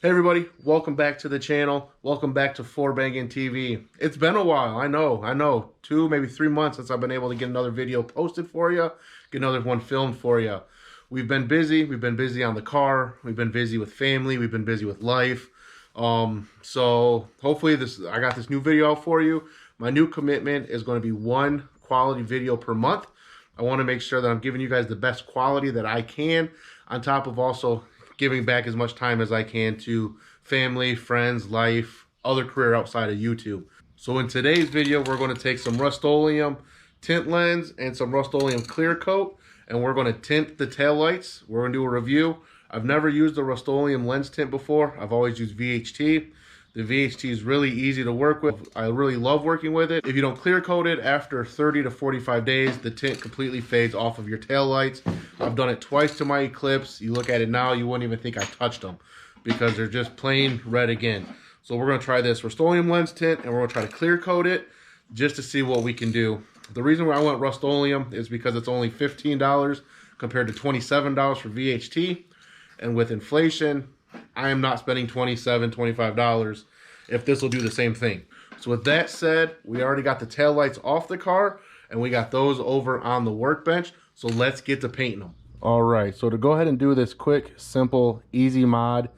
Hey everybody, welcome back to the channel. Welcome back to 4Bangin' TV. It's been a while, I know. 2, maybe 3 months since I've been able to get another video posted for you, get another one filmed for you. We've been busy on the car, we've been busy with family, we've been busy with life. So hopefully I got this new video out for you. My new commitment is going to be 1 quality video per month. I want to make sure that I'm giving you guys the best quality that I can, on top of also giving back as much time as I can to family, friends, life, other career outside of YouTube. So in today's video, we're going to take some Rustoleum tint lens and some Rustoleum Clear Coat, and we're going to tint the tail lights. We're going to do a review. I've never used the Rustoleum Lens Tint before. I've always used VHT. The VHT is really easy to work with. I really love working with it. If you don't clear coat it, after 30 to 45 days, the tint completely fades off of your tail lights. I've done it twice to my Eclipse. You look at it now, you wouldn't even think I touched them because they're just plain red again. So we're gonna try this Rustoleum Lens Tint and we're gonna try to clear coat it just to see what we can do. The reason why I went Rustoleum is because it's only $15 compared to $27 for VHT. And with inflation, I am not spending $27, $25 if this will do the same thing. So with that said, we already got the tail lights off the car and we got those over on the workbench. So let's get to painting them. All right, so to go ahead and do this quick, simple, easy mod,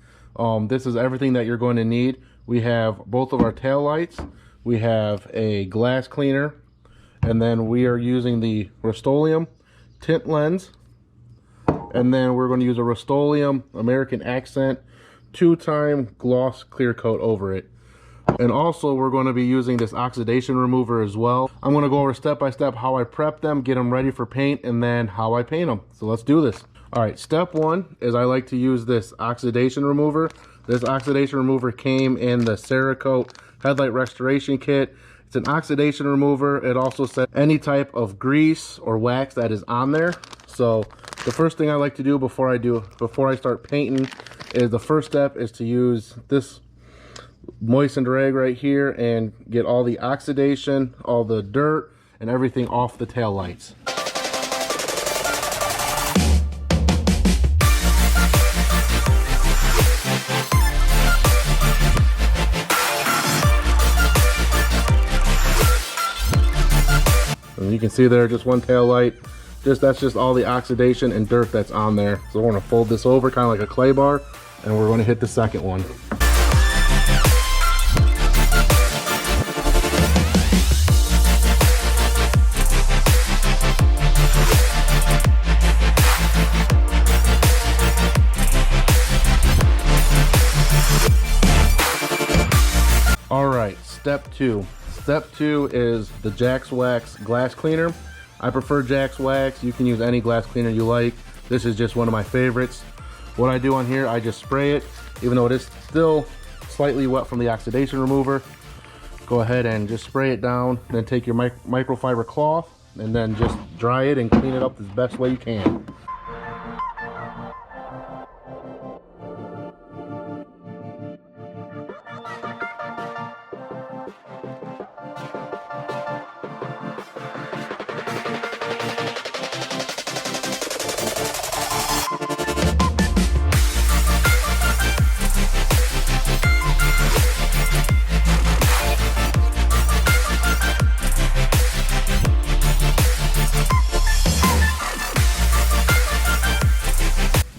this is everything that you're going to need. We have both of our tail lights. We have a glass cleaner, and then we are using the Rustoleum tint lens. And then we're going to use a Rustoleum American Accent 2-time gloss clear coat over it. And also we're going to be using this oxidation remover as well. I'm going to go over step by step how I prep them, get them ready for paint, and then how I paint them. So let's do this. All right, step 1 is I like to use this oxidation remover. This oxidation remover came in the Cerakote headlight restoration kit. It's an oxidation remover. It also says any type of grease or wax that is on there. So the first thing I like to do before I start painting is the first step is to use this moistened rag right here and get all the oxidation, all the dirt, and everything off the tail lights. And you can see there, just one tail light. That's just all the oxidation and dirt that's on there. So we're going to fold this over kind of like a clay bar, and we're going to hit the second one. All right, step 2. Step 2 is the Jax Wax glass cleaner. I prefer Jax Wax. You can use any glass cleaner you like. This is just one of my favorites. What I do on here, I just spray it, even though it is still slightly wet from the oxidation remover. Go ahead and just spray it down, then take your microfiber cloth and then just dry it and clean it up the best way you can.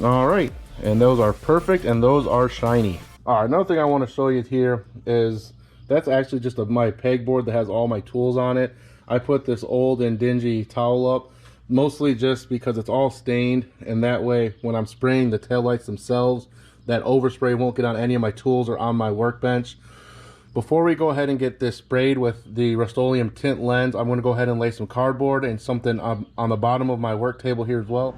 All right, and those are perfect and those are shiny. All right, another thing I want to show you here is that's actually just my pegboard that has all my tools on it. I put this old and dingy towel up mostly just because it's all stained, and that way when I'm spraying the taillights themselves, that overspray won't get on any of my tools or on my workbench. Before we go ahead and get this sprayed with the Rustoleum tint lens, I'm going to go ahead and lay some cardboard and something on the bottom of my work table here as well.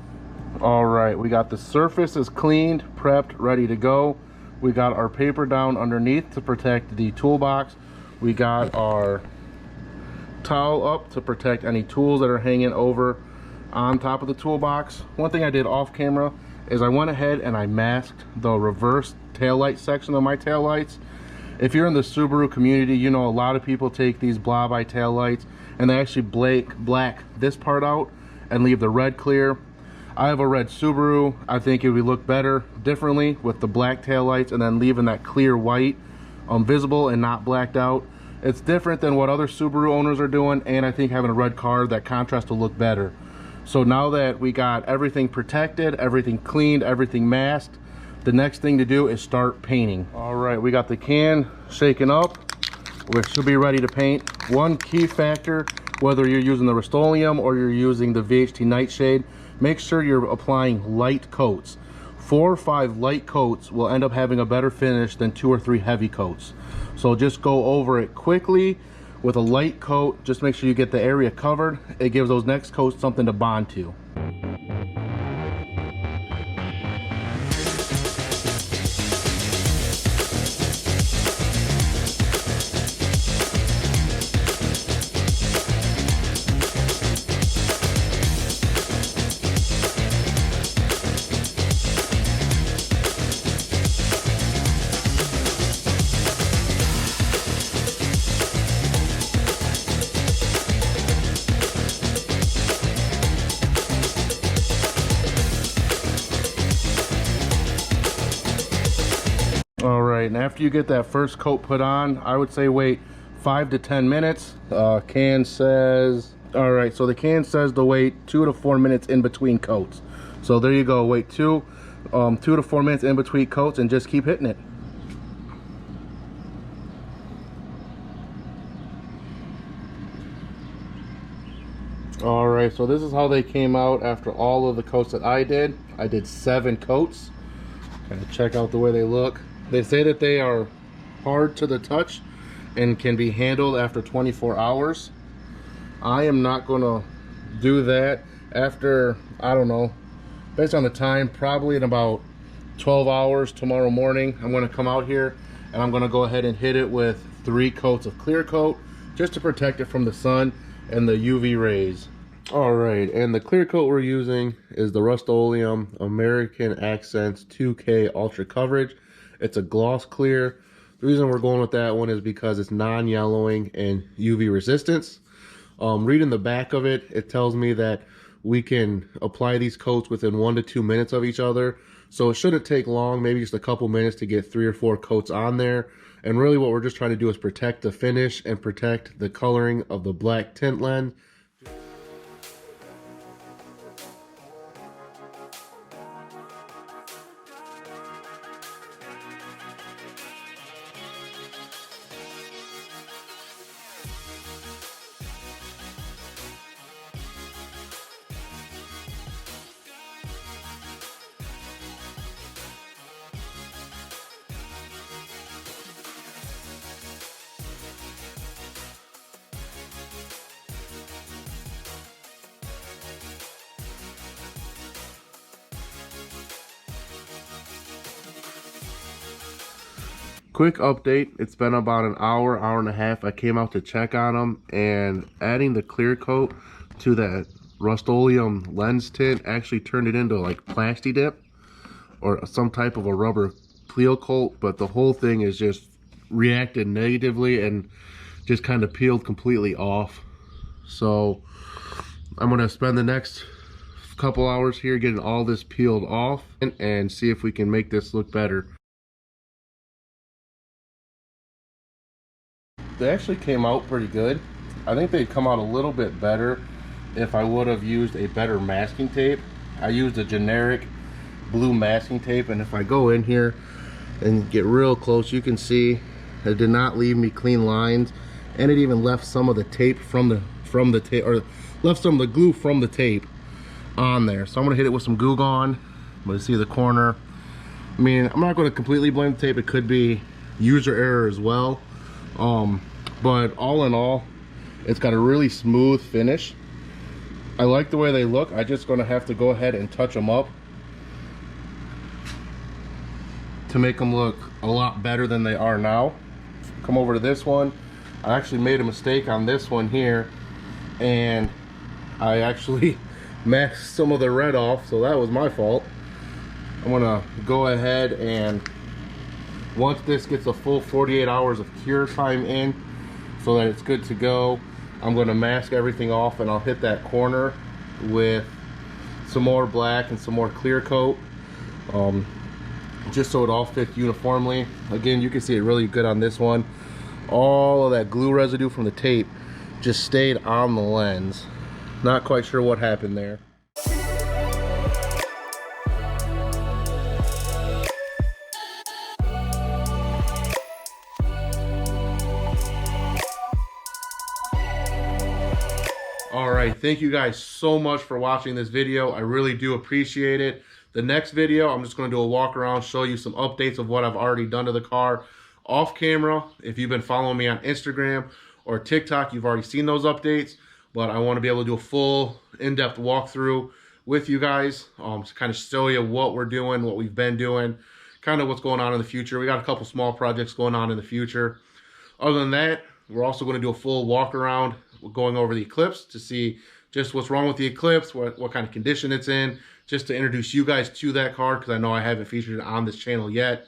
All right, we got the surfaces cleaned, prepped, ready to go. We got our paper down underneath to protect the toolbox. We got our towel up to protect any tools that are hanging over on top of the toolbox. One thing I did off camera is I went ahead and I masked the reverse taillight section of my taillights. If you're in the Subaru community, you know a lot of people take these blob eye taillights and they actually black this part out and leave the red clear. I have a red Subaru. I think it would look better differently with the black tail lights and then leaving that clear white visible and not blacked out. It's different than what other Subaru owners are doing, and I think having a red car, that contrast will look better. So now that we got everything protected, everything cleaned, everything masked, the next thing to do is start painting. All right, we got the can shaken up. We should be ready to paint. One key factor, whether you're using the Rustoleum or you're using the VHT Nightshade, make sure you're applying light coats. 4 or 5 light coats will end up having a better finish than 2 or 3 heavy coats. So just go over it quickly with a light coat. Just make sure you get the area covered. It gives those next coats something to bond to. All right, and after you get that first coat put on, I would say wait 5 to 10 minutes. Can says, all right, so the can says to wait 2 to 4 minutes in between coats. So there you go, wait 2 to 4 minutes in between coats and just keep hitting it. All right, so this is how they came out after all of the coats that I did. I did 7 coats. Kind of check out the way they look. They say that they are hard to the touch and can be handled after 24 hours. I am not going to do that. After, I don't know, based on the time, probably in about 12 hours tomorrow morning, I'm going to come out here and I'm going to go ahead and hit it with 3 coats of clear coat just to protect it from the sun and the UV rays. All right, and the clear coat we're using is the Rustoleum American Accents 2K Ultra Coverage. It's a gloss clear. The reason we're going with that one is because it's non-yellowing and UV resistance. Reading the back of it, it tells me that we can apply these coats within 1 to 2 minutes of each other. So it shouldn't take long, maybe just a couple minutes to get 3 or 4 coats on there. And really what we're just trying to do is protect the finish and protect the coloring of the black tint lens. Quick update, it's been about an hour and a half. I came out to check on them, and adding the clear coat to that Rustoleum Lens Tint actually turned it into like Plasti Dip or some type of a rubber clear coat, but the whole thing is just reacted negatively and just kind of peeled completely off. So I'm going to spend the next couple hours here getting all this peeled off and see if we can make this look better. They actually came out pretty good. I think they'd come out a little bit better if I would have used a better masking tape. I used a generic blue masking tape, and if I go in here and get real close, you can see it did not leave me clean lines, and it even left some of the tape from the tape, or left some of the glue from the tape on there. So I'm gonna hit it with some Goo Gone. I'm gonna see the corner. I mean, I'm not gonna completely blame the tape. It could be user error as well. But all in all, it's got a really smooth finish. I like the way they look. I'm just gonna have to go ahead and touch them up to make them look a lot better than they are now. Come over to this one. I actually made a mistake on this one here, and I actually masked some of the red off, so that was my fault. I'm gonna go ahead, and once this gets a full 48 hours of cure time in so that it's good to go, I'm going to mask everything off, and I'll hit that corner with some more black and some more clear coat, just so it all fits uniformly. Again, you can see it really good on this one. All of that glue residue from the tape just stayed on the lens. Not quite sure what happened there. Alright, thank you guys so much for watching this video. I really do appreciate it. The next video, I'm just going to do a walk around, show you some updates of what I've already done to the car off camera. If you've been following me on Instagram or TikTok, you've already seen those updates. But I want to be able to do a full in-depth walkthrough with you guys to kind of show you what we're doing, what we've been doing, kind of what's going on in the future. We got a couple small projects going on in the future. Other than that, we're also going to do a full walk around going over the Eclipse to see just what's wrong with the Eclipse, what kind of condition it's in, just to introduce you guys to that car, because I know I haven't featured it on this channel yet.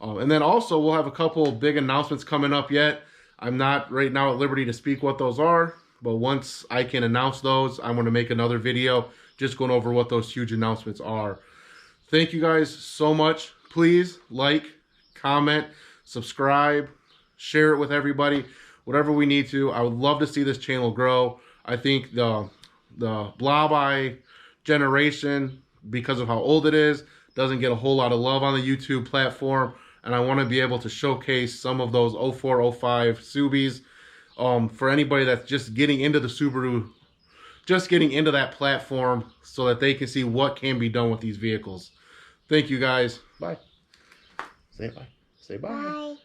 And then also we'll have a couple big announcements coming up yet. I'm not right now at liberty to speak what those are, but once I can announce those, I'm going to make another video just going over what those huge announcements are. Thank you guys so much. Please like, comment, subscribe, share it with everybody, whatever we need to. I would love to see this channel grow. I think the blob eye generation, because of how old it is, doesn't get a whole lot of love on the YouTube platform, and I want to be able to showcase some of those 04, 05 Subies for anybody that's just getting into the Subaru, just getting into that platform, so that they can see what can be done with these vehicles. Thank you guys. Bye. Say bye. Say bye. Bye.